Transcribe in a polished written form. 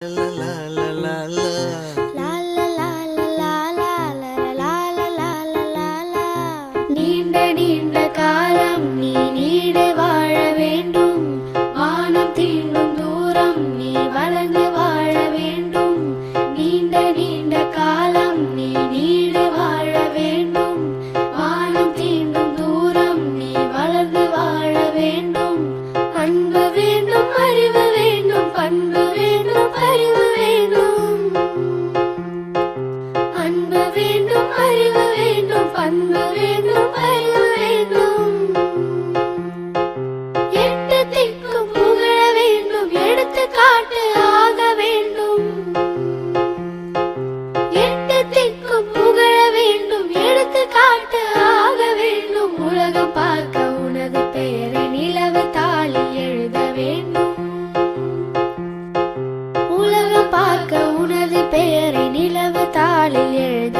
நீண்ட நீண்ட காலம் நீ நீடு வாழ வேண்டும். வானம் தீண்டும் தூரம் நீ வளர்ந்து வாழ வேண்டும். நீண்ட நீண்ட காலம் நீ நீடு வாழ வேண்டும். வானம் தீண்டும் தூரம் நீ வளர்ந்து வாழ வேண்டும். அன்பு வேண்டும், அறிவு வேண்டும், பண்பு வேண்டும், அறிவு வேண்டும். அன்பு வேண்டும், அறிவு வேண்டும், பண்பு வேண்டும், அறிவு வேண்டும். எட்டு திக்கும் புகழ வேண்டும், எடுத்துக்காட்டு ஆக வேண்டும். எட்டு திக்கும் புகழ வேண்டும், எடுத்துக்காட்டு ஆக வேண்டும். உலகம் பார்க்க உனது பெயரை நிலவு தாளில் எழுத வேண்டும். உலகம் பார்க்க உனது பெயரை நிலவு தாளில் எழுத